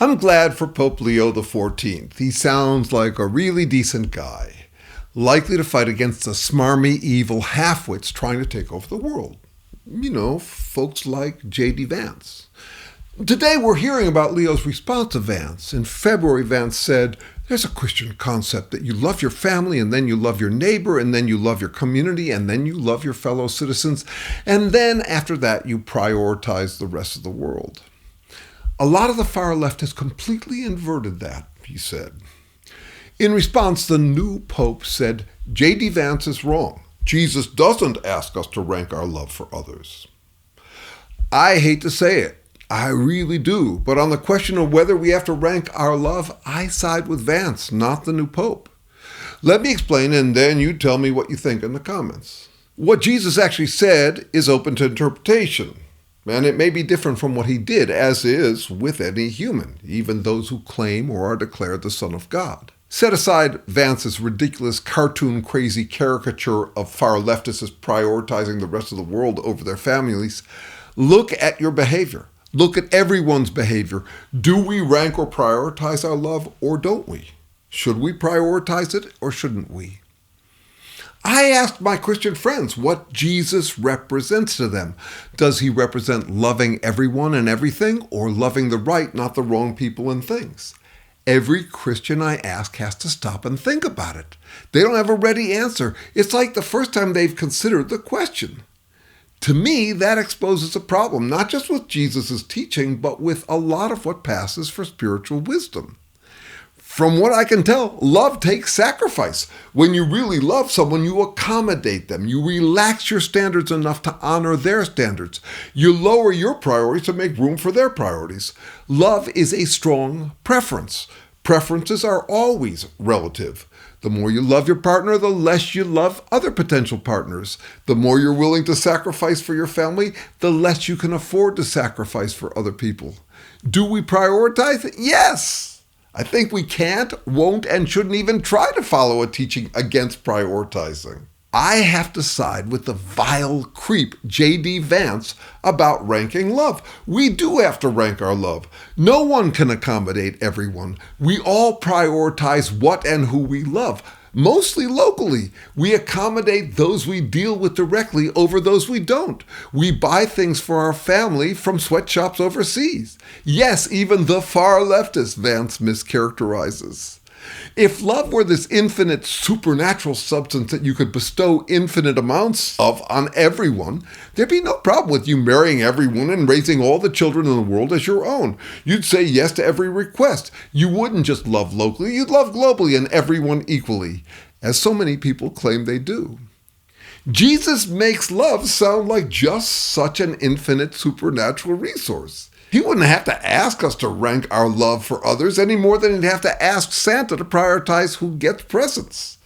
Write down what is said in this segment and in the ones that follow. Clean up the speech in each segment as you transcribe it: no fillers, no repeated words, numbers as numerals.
I'm glad for Pope Leo XIV. He sounds like a really decent guy, likely to fight against the smarmy, evil half-wits trying to take over the world. You know, folks like J.D. Vance. Today we're hearing about Leo's response to Vance. In February, Vance said, "There's a Christian concept that you love your family, and then you love your neighbor, and then you love your community, and then you love your fellow citizens, and then after that you prioritize the rest of the world." A lot of the far left has completely inverted that, he said. In response, the new pope said, J.D. Vance is wrong. Jesus doesn't ask us to rank our love for others. I hate to say it, I really do, but on the question of whether we have to rank our love, I side with Vance, not the new pope. Let me explain, and then you tell me what you think in the comments. What Jesus actually said is open to interpretation. And it may be different from what he did, as is with any human, even those who claim or are declared the Son of God. Set aside Vance's ridiculous cartoon-crazy caricature of far leftists as prioritizing the rest of the world over their families. Look at your behavior. Look at everyone's behavior. Do we rank or prioritize our love, or don't we? Should we prioritize it, or shouldn't we? I asked my Christian friends what Jesus represents to them. Does he represent loving everyone and everything, or loving the right, not the wrong people and things? Every Christian I ask has to stop and think about it. They don't have a ready answer. It's like the first time they've considered the question. To me, that exposes a problem, not just with Jesus' teaching, but with a lot of what passes for spiritual wisdom. From what I can tell, love takes sacrifice. When you really love someone, you accommodate them. You relax your standards enough to honor their standards. You lower your priorities to make room for their priorities. Love is a strong preference. Preferences are always relative. The more you love your partner, the less you love other potential partners. The more you're willing to sacrifice for your family, the less you can afford to sacrifice for other people. Do we prioritize? Yes! I think we can't, won't, and shouldn't even try to follow a teaching against prioritizing. I have to side with the vile creep J.D. Vance about ranking love. We do have to rank our love. No one can accommodate everyone. We all prioritize what and who we love. Mostly locally. We accommodate those we deal with directly over those we don't. We buy things for our family from sweatshops overseas. Yes, even the far leftist Vance mischaracterizes. If love were this infinite supernatural substance that you could bestow infinite amounts of on everyone, there'd be no problem with you marrying everyone and raising all the children in the world as your own. You'd say yes to every request. You wouldn't just love locally, you'd love globally and everyone equally, as so many people claim they do. Jesus makes love sound like just such an infinite supernatural resource. He wouldn't have to ask us to rank our love for others any more than he'd have to ask Santa to prioritize who gets presents.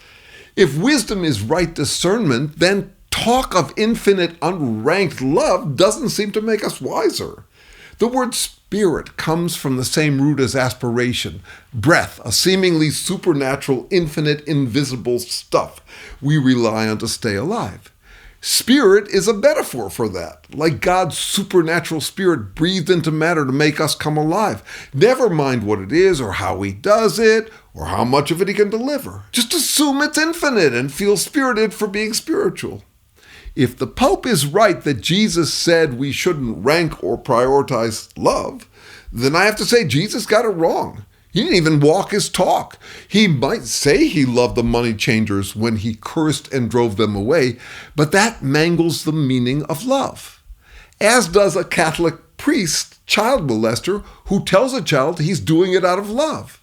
If wisdom is right discernment, then talk of infinite unranked love doesn't seem to make us wiser. The word spirit comes from the same root as aspiration, breath, a seemingly supernatural, infinite, invisible stuff we rely on to stay alive. Spirit is a metaphor for that, like God's supernatural spirit breathed into matter to make us come alive. Never mind what it is or how he does it or how much of it he can deliver. Just assume it's infinite and feel spirited for being spiritual. If the Pope is right that Jesus said we shouldn't rank or prioritize love, then I have to say Jesus got it wrong. He didn't even walk his talk. He might say he loved the money changers when he cursed and drove them away, but that mangles the meaning of love. As does a Catholic priest, child molester, who tells a child he's doing it out of love.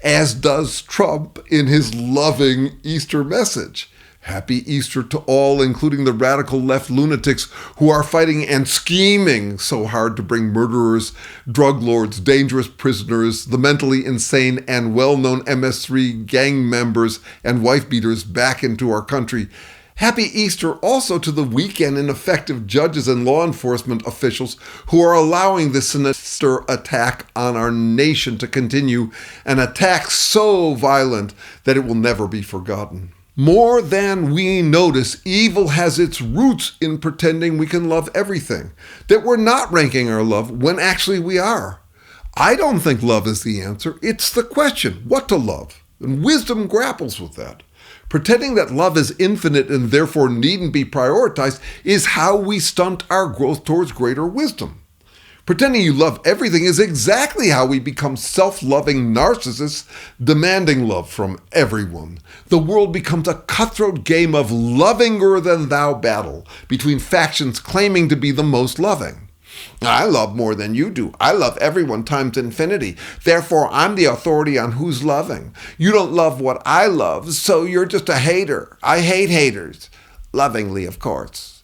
As does Trump in his loving Easter message. Happy Easter to all, including the radical left lunatics who are fighting and scheming so hard to bring murderers, drug lords, dangerous prisoners, the mentally insane and well-known MS-3 gang members and wife-beaters back into our country. Happy Easter also to the weak and ineffective judges and law enforcement officials who are allowing this sinister attack on our nation to continue, an attack so violent that it will never be forgotten. More than we notice, evil has its roots in pretending we can love everything, that we're not ranking our love when actually we are. I don't think love is the answer. It's the question, what to love. And wisdom grapples with that. Pretending that love is infinite and therefore needn't be prioritized is how we stunt our growth towards greater wisdom. Pretending you love everything is exactly how we become self-loving narcissists demanding love from everyone. The world becomes a cutthroat game of lovinger-than-thou battle between factions claiming to be the most loving. I love more than you do. I love everyone times infinity. Therefore, I'm the authority on who's loving. You don't love what I love, so you're just a hater. I hate haters. Lovingly, of course.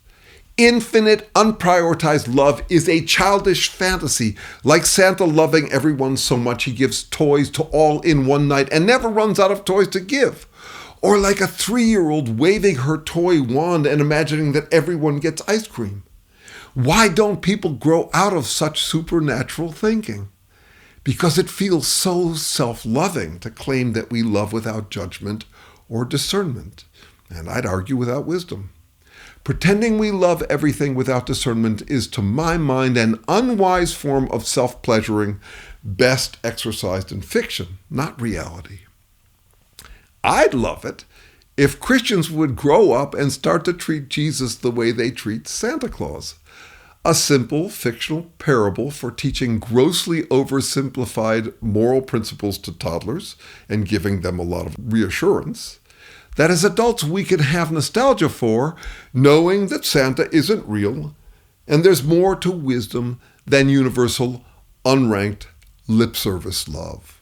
Infinite, unprioritized love is a childish fantasy, like Santa loving everyone so much he gives toys to all in one night and never runs out of toys to give. Or like a 3-year-old waving her toy wand and imagining that everyone gets ice cream. Why don't people grow out of such supernatural thinking? Because it feels so self-loving to claim that we love without judgment or discernment, and I'd argue without wisdom. Pretending we love everything without discernment is, to my mind, an unwise form of self-pleasuring best exercised in fiction, not reality. I'd love it if Christians would grow up and start to treat Jesus the way they treat Santa Claus. A simple fictional parable for teaching grossly oversimplified moral principles to toddlers and giving them a lot of reassurance that as adults we can have nostalgia for, knowing that Santa isn't real and there's more to wisdom than universal, unranked lip service love.